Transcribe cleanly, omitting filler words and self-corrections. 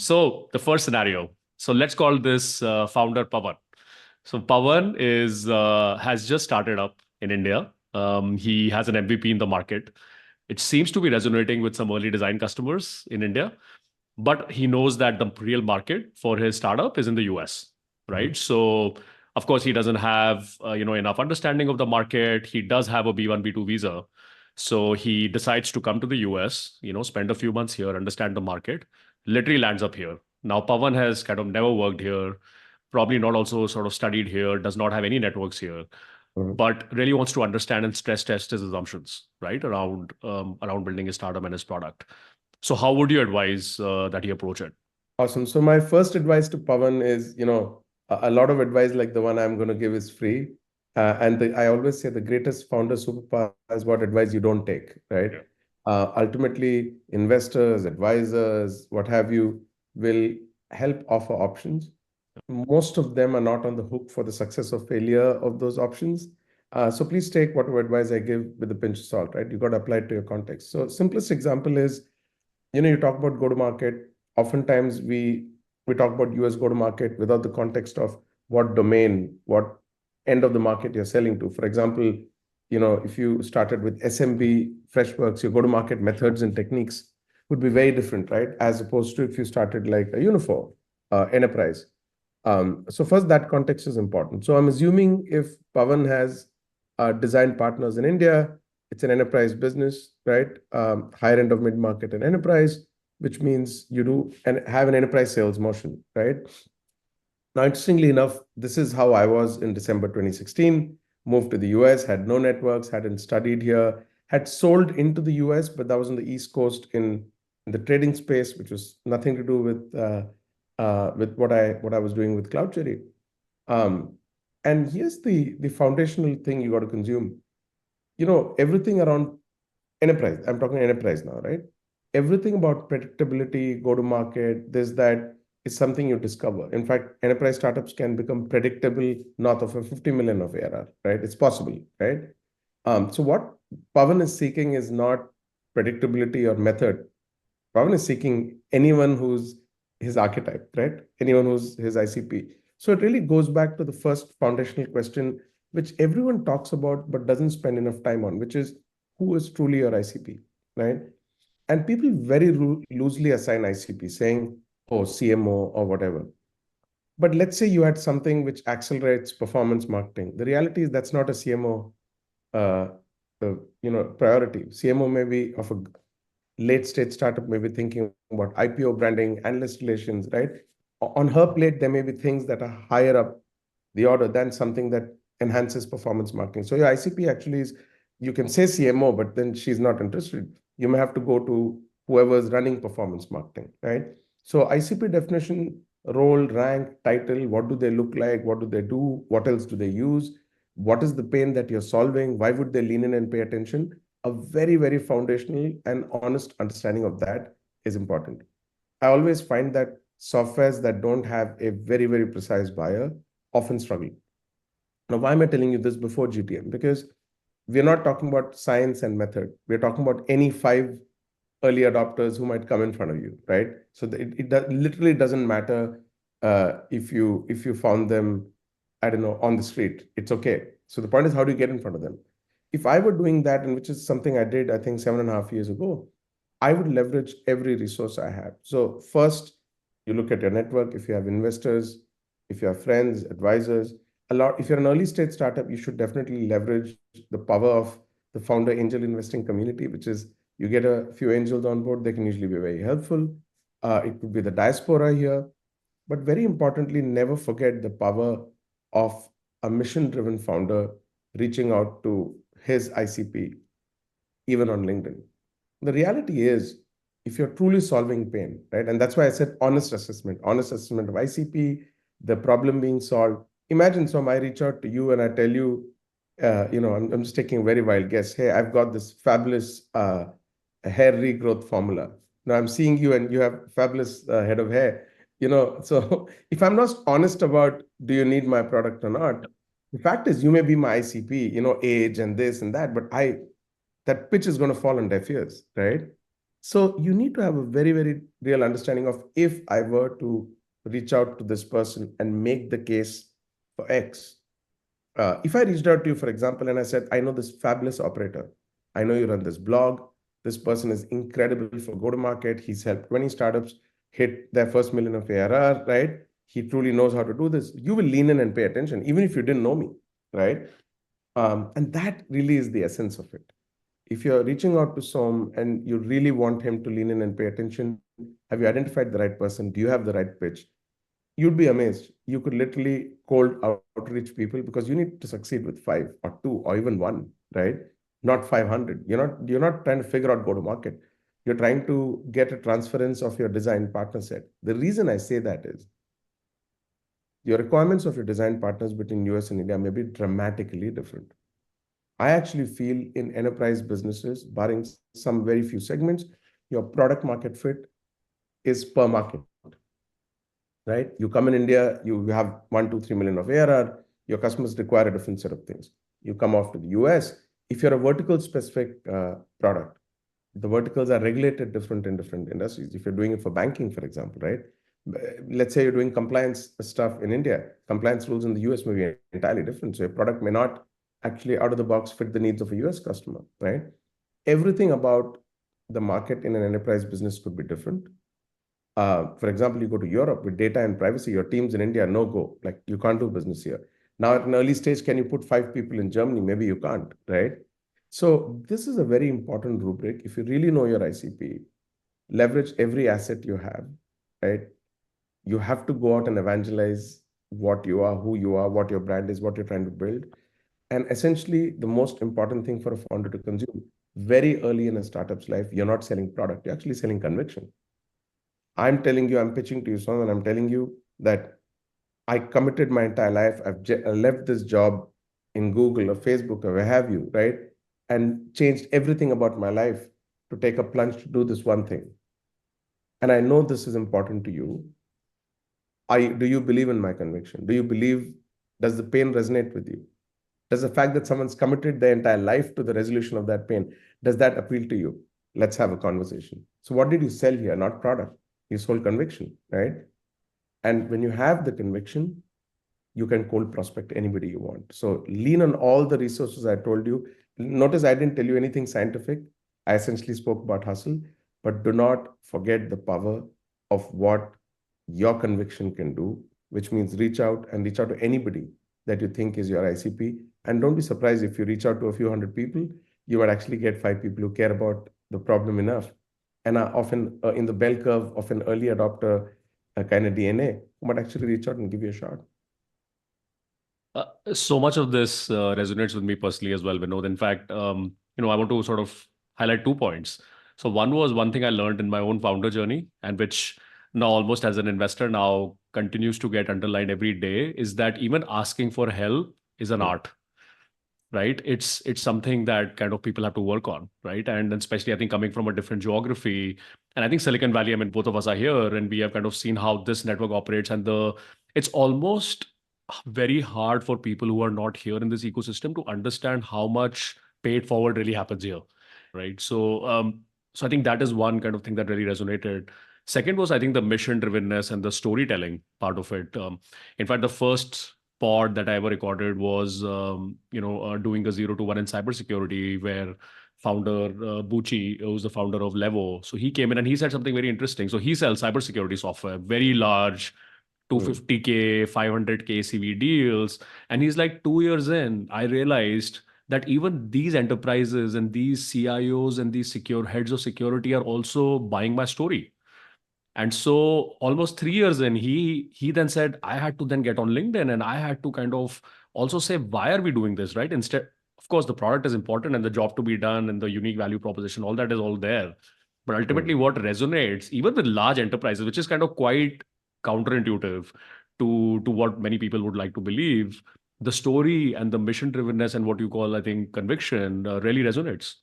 So the first scenario. So let's call this founder Pawan. So Pawan is has just started up in India. He has an MVP in the market. It seems to be resonating with some early design customers in India, but he knows that the real market for his startup is in the US, Mhm. right? So of course he doesn't have enough understanding of the market. He does have a B1 B2 visa, so he decides to come to the US, spend a few months here, understand the market, literally lands up here. Now Pavan has kind of never worked here, probably not also sort of studied here, does not have any networks here, Mhm. but really wants to understand and stress test his assumptions, right, around building his startup and his product. So how would you advise that he approach it? Awesome. So my first advice to Pawan is, a lot of advice like the one I'm going to give is free. I always say the greatest founder superpower is what advice you don't take, right? Yeah. Ultimately, investors, advisors, what have you, will help offer options. Most of them are not on the hook for the success or failure of those options. So please take whatever advice I give with a pinch of salt, right? You got to apply it to your context. So simplest example is, you talk about go to market. Oftentimes we talk about US go to market without the context of what domain, what end of the market you're selling to. For example, if you started with SMB Freshworks, your go to market methods and techniques would be very different, right? As opposed to if you started like a Uniphore enterprise. So first, that context is important. So I'm assuming if Pawan has design partners in India, it's an enterprise business, right? Higher end of mid-market and enterprise, which means you do and have an enterprise sales motion, right? Now, interestingly enough, this is how I was in December 2016, moved to the US, had no networks, hadn't studied here, had sold into the US, but that was on the East Coast in the trading space, which was nothing to do with what I was doing with CloudCherry. Um, and here's the foundational thing you got to consume. Everything around enterprise. I'm talking enterprise now, right? Everything about predictability, go to market, this, that is something you discover. In fact, enterprise startups can become predictable north of a 50 million of ARR, right? It's possible, right? So what Pawan is seeking is not predictability or method. Pawan is seeking anyone who's his archetype, right? Anyone who's his ICP. So it really goes back to the first foundational question, which everyone talks about but doesn't spend enough time on, which is who is truly your ICP, right? And people very loosely assign ICP, saying, oh, CMO or whatever. But let's say you had something which accelerates performance marketing. The reality is that's not a CMO, uh, priority. CMO may be of a late stage startup, may be thinking about IPO branding, analyst relations, right? On her plate, there may be things that are higher up the order than something that enhances performance marketing. So your ICP actually is, you can say CMO, but then she's not interested. You may have to go to whoever's running performance marketing, right? So ICP definition, role, rank, title, what do they look like? What do they do? What else do they use? What is the pain that you're solving? Why would they lean in and pay attention? A very, very foundational and honest understanding of that is important. I always find that softwares that don't have a very, very precise buyer often struggle. Now, why am I telling you this before GTM? Because we're not talking about science and method. We're talking about any five early adopters who might come in front of you, right? So literally doesn't matter if you found them, I don't know, on the street. It's okay. So the point is, how do you get in front of them? If I were doing that, and which is something I did, I think 7.5 years ago, I would leverage every resource I have. So first, you look at your network. If you have investors, if you have friends, advisors, a lot. If you're an early stage startup, you should definitely leverage the power of the founder angel investing community, which is you get a few angels on board. They can usually be very helpful. It could be the diaspora here, but very importantly, never forget the power of a mission-driven founder reaching out to his ICP, even on LinkedIn. The reality is, if you're truly solving pain, right? And that's why I said honest assessment of ICP, the problem being solved. Imagine I reach out to you and I tell you, I'm just taking a very wild guess. Hey, I've got this fabulous hair regrowth formula. Now I'm seeing you and you have fabulous head of hair. So if I'm not honest about do you need my product or not, the fact is you may be my ICP, age and this and that, but that pitch is going to fall on deaf ears, right? So you need to have a very, very real understanding of, if I were to reach out to this person and make the case for X. If I reached out to you, for example, and I said, I know this fabulous operator. I know you run this blog. This person is incredible for go-to-market. He's helped 20 startups hit their first million of ARR, right? He truly knows how to do this. You will lean in and pay attention, even if you didn't know me, right? And that really is the essence of it. If you're reaching out to Som and you really want him to lean in and pay attention, have you identified the right person? Do you have the right pitch? You'd be amazed. You could literally cold outreach people, because you need to succeed with 5 or 2 or even 1, right? Not 500. You're not trying to figure out go to market. You're trying to get a transference of your design partner set. The reason I say that is your requirements of your design partners between US and India may be dramatically different. I actually feel in enterprise businesses, barring some very few segments, your product market fit is per market, right? You come in India, you have 1, 2, 3 million of ARR, your customers require a different set of things. You come off to the US, if you're a vertical specific product, the verticals are regulated different in different industries. If you're doing it for banking, for example, right? Let's say you're doing compliance stuff in India, compliance rules in the US may be entirely different. So your product may not actually out of the box fit the needs of a US customer, right? Everything about the market in an enterprise business could be different. For example, you go to Europe with data and privacy, your teams in India, no go, like you can't do business here. Now at an early stage, can you put 5 people in Germany? Maybe you can't, right? So this is a very important rubric. If you really know your ICP, leverage every asset you have, right? You have to go out and evangelize what you are, who you are, what your brand is, what you're trying to build. And essentially, the most important thing for a founder to consume very early in a startup's life, you're not selling product, you're actually selling conviction. I'm telling you, I'm pitching to you, son, and I'm telling you that I committed my entire life. I left this job in Google or Facebook or where have you, right? And changed everything about my life to take a plunge to do this one thing. And I know this is important to you. Do you believe in my conviction? Does the pain resonate with you? Does the fact that someone's committed their entire life to the resolution of that pain, does that appeal to you? Let's have a conversation. So what did you sell here? Not product. You sold conviction, right? And when you have the conviction, you can cold prospect anybody you want. So lean on all the resources I told you. Notice I didn't tell you anything scientific. I essentially spoke about hustle, but do not forget the power of what your conviction can do, which means reach out to anybody that you think is your ICP. And don't be surprised if you reach out to a few hundred people, you might actually get 5 people who care about the problem enough and are often in the bell curve of an early adopter kind of DNA, who might actually reach out and give you a shot. So much of this resonates with me personally as well, Vinod. In fact, I want to sort of highlight 2 points. So one thing I learned in my own founder journey, and which now almost as an investor now continues to get underlined every day, is that even asking for help is an art, right? It's something that kind of people have to work on, right? And especially I think coming from a different geography, and I think Silicon Valley, I mean, both of us are here and we have kind of seen how this network operates, and it's almost very hard for people who are not here in this ecosystem to understand how much pay it forward really happens here, right? So I think that is one kind of thing that really resonated. Second was, I think, the mission drivenness and the storytelling part of it. In fact, the first pod that I ever recorded was, doing a 0 to 1 in cybersecurity, where founder Bucci, who's the founder of Levo, so he came in and he said something very interesting. So he sells cybersecurity software, very large, 250K, 500K CV deals. And he's like, 2 years in, I realized that even these enterprises and these CIOs and these secure heads of security are also buying my story. And so almost 3 years in, he then said, I had to then get on LinkedIn and I had to kind of also say, why are we doing this, right? Instead, of course, the product is important and the job to be done and the unique value proposition, all that is all there. But ultimately, what resonates, even with large enterprises, which is kind of quite counterintuitive to what many people would like to believe, the story and the mission drivenness and what you call, I think, conviction really resonates.